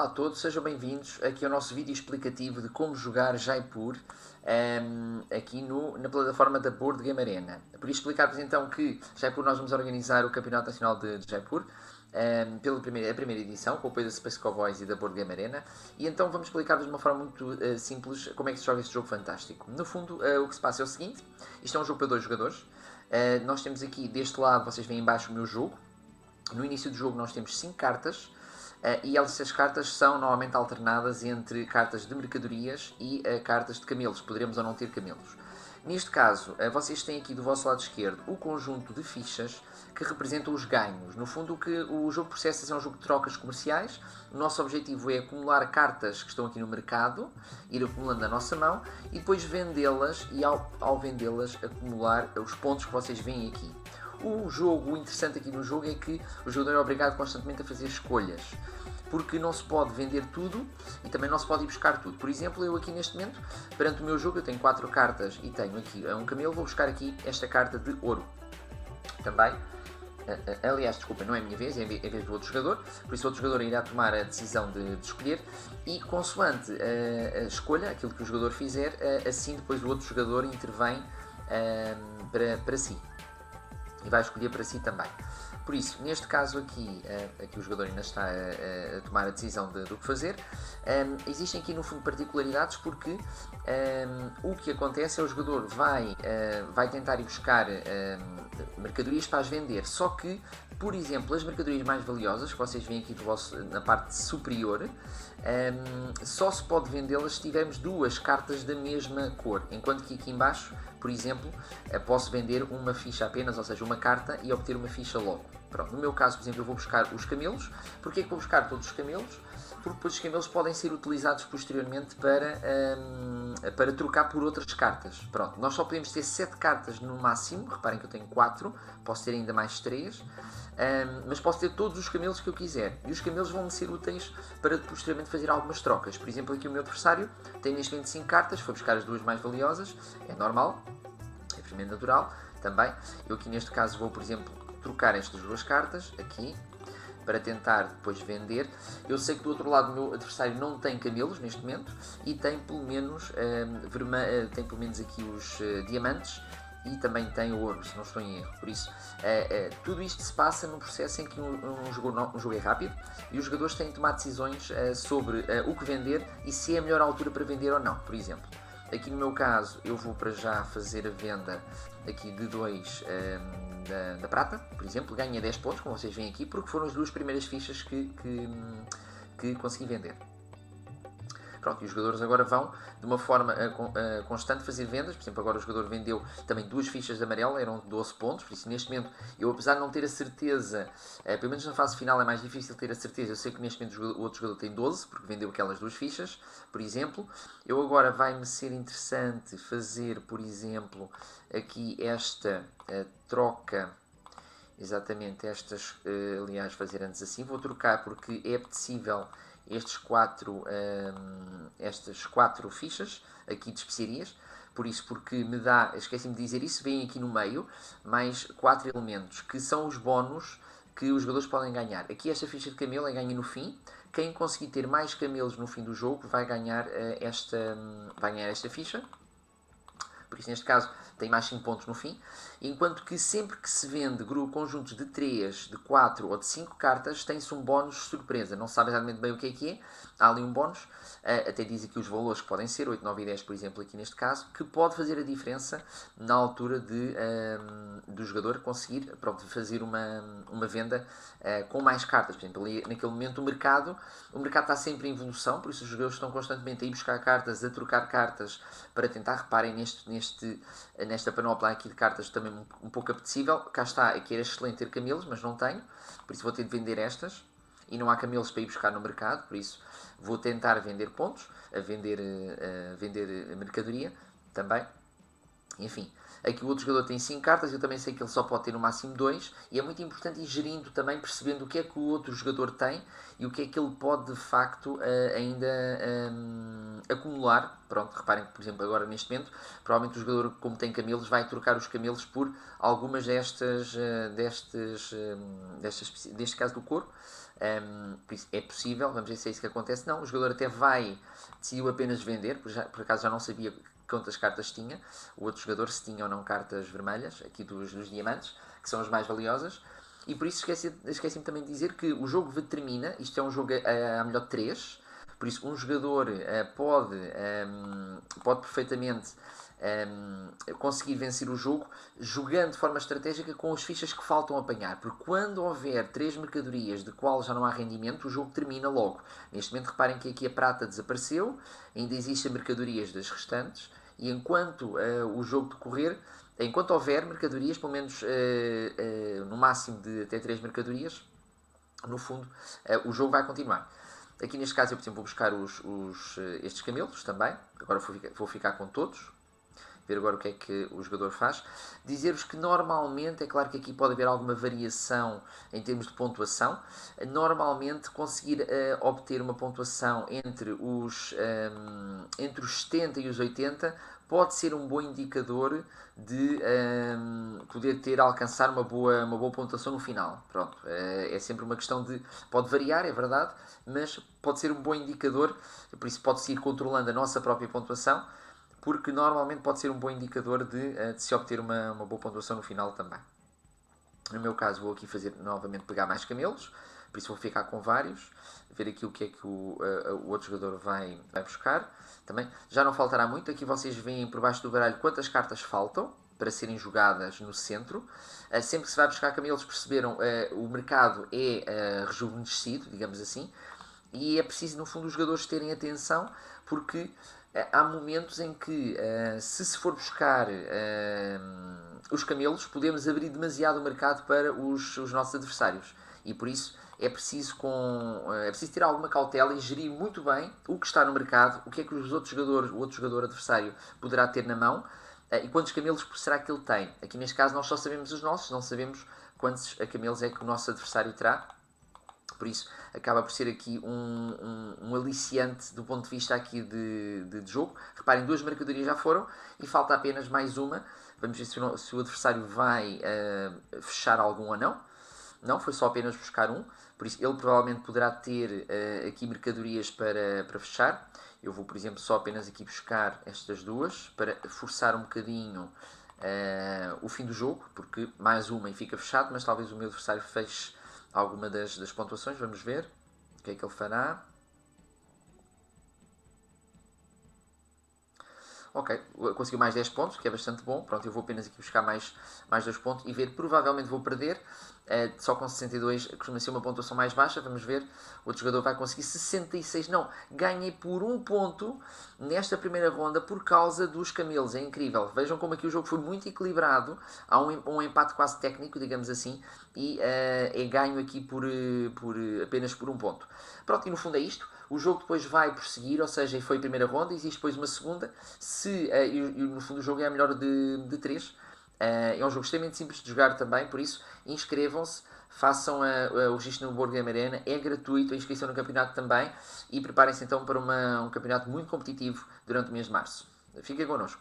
Olá a todos, sejam bem-vindos aqui ao nosso vídeo explicativo de como jogar Jaipur aqui na plataforma da Board Game Arena. Por isso explicar-vos então que Jaipur nós vamos organizar o Campeonato Nacional de Jaipur pela primeira edição, com o apoio da Space Cowboys e da Board Game Arena, e então vamos explicar-vos de uma forma muito simples como é que se joga este jogo fantástico. No fundo, o que se passa é o seguinte: isto é um jogo para 2 jogadores. Nós temos aqui deste lado, vocês veem em baixo o meu jogo. No início do jogo nós temos 5 cartas. E essas cartas são normalmente alternadas entre cartas de mercadorias e cartas de camelos. Poderemos ou não ter camelos. Neste caso, vocês têm aqui do vosso lado esquerdo o conjunto de fichas que representam os ganhos. No fundo, o que o jogo processa é um jogo de trocas comerciais. O nosso objetivo é acumular cartas que estão aqui no mercado, ir acumulando na nossa mão e depois vendê-las e ao vendê-las acumular os pontos que vocês veem aqui. O interessante aqui no jogo é que o jogador é obrigado constantemente a fazer escolhas, porque não se pode vender tudo e também não se pode ir buscar tudo. Por exemplo, eu aqui neste momento, perante o meu jogo, eu tenho 4 cartas e tenho aqui um camelo, vou buscar aqui esta carta de ouro. Também, aliás, desculpa, não é a minha vez, é a vez do outro jogador, por isso o outro jogador irá tomar a decisão de escolher e consoante a escolha, aquilo que o jogador fizer, assim depois o outro jogador intervém para si. E vai escolher para si também. Por isso, neste caso aqui o jogador ainda está a tomar a decisão do que fazer. Existem aqui no fundo particularidades porque o que acontece é o jogador vai tentar ir buscar mercadorias para as vender, só que, por exemplo, as mercadorias mais valiosas que vocês veem aqui na parte superior, só se pode vendê-las se tivermos 2 cartas da mesma cor, enquanto que aqui em baixo, por exemplo, posso vender uma ficha apenas, ou seja, uma carta e obter uma ficha logo. Pronto, no meu caso, por exemplo, eu vou buscar os camelos. Porquê que vou buscar todos os camelos? Porque depois os camelos podem ser utilizados posteriormente para trocar por outras cartas. Pronto, nós só podemos ter 7 cartas no máximo, reparem que eu tenho 4, posso ter ainda mais 3, mas posso ter todos os camelos que eu quiser. E os camelos vão-me ser úteis para posteriormente fazer algumas trocas. Por exemplo, aqui o meu adversário tem neste momento 5 cartas, foi buscar as 2 mais valiosas, é normal, é perfeitamente natural também. Eu aqui neste caso vou, por exemplo, trocar estas 2 cartas aqui para tentar depois vender. Eu sei que do outro lado o meu adversário não tem camelos neste momento e tem pelo menos, aqui os diamantes e também tem o ouro, se não estou em erro. Por isso, tudo isto se passa num processo em que um jogo é rápido e os jogadores têm de tomar decisões sobre o que vender e se é a melhor altura para vender ou não. Por exemplo, aqui no meu caso eu vou para já fazer a venda aqui de 2 da prata, por exemplo, ganha 10 pontos, como vocês veem aqui, porque foram as 2 primeiras fichas que consegui vender. Pronto, e os jogadores agora vão de uma forma constante fazer vendas. Por exemplo, agora o jogador vendeu também 2 fichas de amarelo, eram 12 pontos, por isso neste momento eu, apesar de não ter a certeza, pelo menos na fase final é mais difícil ter a certeza, eu sei que neste momento o outro jogador tem 12, porque vendeu aquelas 2 fichas, por exemplo. Eu agora vai-me ser interessante fazer, por exemplo, aqui esta troca. Exatamente, aliás, fazer antes assim, vou trocar porque é apetecível estas 4 fichas aqui de especiarias, por isso, porque me dá, esqueci-me de dizer isso, vem aqui no meio, mais 4 elementos, que são os bónus que os jogadores podem ganhar. Aqui esta ficha de camelo é ganha no fim, quem conseguir ter mais camelos no fim do jogo vai ganhar esta ficha. Por isso, neste caso, tem mais 5 pontos no fim. Enquanto que sempre que se vende conjuntos de 3, de 4 ou de 5 cartas, tem-se um bónus surpresa. Não se sabe exatamente bem o que é. Há ali um bónus. Até diz aqui os valores que podem ser, 8, 9 e 10, por exemplo, aqui neste caso, que pode fazer a diferença na altura do jogador conseguir fazer uma venda com mais cartas. Por exemplo, ali, naquele momento o mercado está sempre em evolução, por isso os jogadores estão constantemente a ir buscar cartas, a trocar cartas, para tentar, reparem nesta panóplia aqui de cartas também um pouco apetecível. Cá está, aqui era excelente ter camelos, mas não tenho, por isso vou ter de vender estas. E não há camelos para ir buscar no mercado, por isso vou tentar vender pontos, vender mercadoria também. Enfim, aqui o outro jogador tem 5 cartas, eu também sei que ele só pode ter no máximo 2, e é muito importante ir gerindo também, percebendo o que é que o outro jogador tem e o que é que ele pode de facto ainda acumular. Pronto, reparem que, por exemplo, agora neste momento, provavelmente o jogador, como tem camelos, vai trocar os camelos por algumas deste caso do couro, Por isso é possível, vamos ver se é isso que acontece. Não, o jogador até decidiu apenas vender, por acaso já não sabia quantas cartas tinha, o outro jogador se tinha ou não cartas vermelhas, aqui dos diamantes, que são as mais valiosas. E por isso esqueci-me também de dizer que o jogo termina, isto é um jogo a melhor de 3, por isso um jogador pode perfeitamente conseguir vencer o jogo jogando de forma estratégica com as fichas que faltam apanhar, porque quando houver 3 mercadorias de qual já não há rendimento, o jogo termina logo. Neste momento reparem que aqui a prata desapareceu, ainda existem mercadorias das restantes, e enquanto o jogo decorrer, enquanto houver mercadorias, pelo menos no máximo de até 3 mercadorias, no fundo o jogo vai continuar. Aqui neste caso eu, por exemplo, vou buscar estes camelos também, agora vou ficar com todos, ver agora o que é que o jogador faz. Dizer-vos que normalmente, é claro que aqui pode haver alguma variação em termos de pontuação, normalmente conseguir obter uma pontuação entre os 70 e os 80 pode ser um bom indicador de poder alcançar uma boa pontuação no final. Pronto, é sempre uma questão de... Pode variar, é verdade, mas pode ser um bom indicador, por isso pode-se ir controlando a nossa própria pontuação, porque normalmente pode ser um bom indicador de se obter uma boa pontuação no final também. No meu caso vou aqui novamente pegar mais camelos, por isso vou ficar com vários, ver aqui o que é que o outro jogador vai buscar. Também já não faltará muito, aqui vocês veem por baixo do baralho quantas cartas faltam para serem jogadas no centro. Sempre que se vai buscar camelos, perceberam, o mercado é rejuvenescido, digamos assim, e é preciso no fundo os jogadores terem atenção, porque há momentos em que se for buscar os camelos, podemos abrir demasiado o mercado para os nossos adversários, e por isso é preciso ter alguma cautela e gerir muito bem o que está no mercado, o que é que o outro jogador adversário poderá ter na mão, e quantos camelos será que ele tem. Aqui neste caso nós só sabemos os nossos, não sabemos quantos camelos é que o nosso adversário terá. Por isso acaba por ser aqui um aliciante do ponto de vista aqui de jogo. Reparem, 2 mercadorias já foram e falta apenas mais uma. Vamos ver se o adversário vai fechar algum ou não. Não, foi só apenas buscar um. Por isso ele provavelmente poderá ter aqui mercadorias para fechar. Eu vou, por exemplo, só apenas aqui buscar estas duas para forçar um bocadinho o fim do jogo, porque mais uma e fica fechado, mas talvez o meu adversário feche alguma das pontuações. Vamos ver o que é que ele fará. Ok, conseguiu mais 10 pontos, que é bastante bom. Pronto, eu vou apenas aqui buscar mais 2 pontos e ver. Provavelmente vou perder. Só com 62 costuma ser uma pontuação mais baixa. Vamos ver. O outro jogador vai conseguir 66. Não, ganhei por 1 ponto nesta primeira ronda por causa dos camelos. É incrível. Vejam como aqui o jogo foi muito equilibrado. Há um empate quase técnico, digamos assim. E é ganho aqui apenas por 1 ponto. Pronto, e no fundo é isto. O jogo depois vai prosseguir, ou seja, foi a primeira ronda, existe depois uma segunda. E no fundo o jogo é a melhor de 3. É um jogo extremamente simples de jogar também, por isso inscrevam-se, façam o registro no Board Game Arena, é gratuito a inscrição no campeonato também, e preparem-se então para um campeonato muito competitivo durante o mês de março. Fiquem connosco.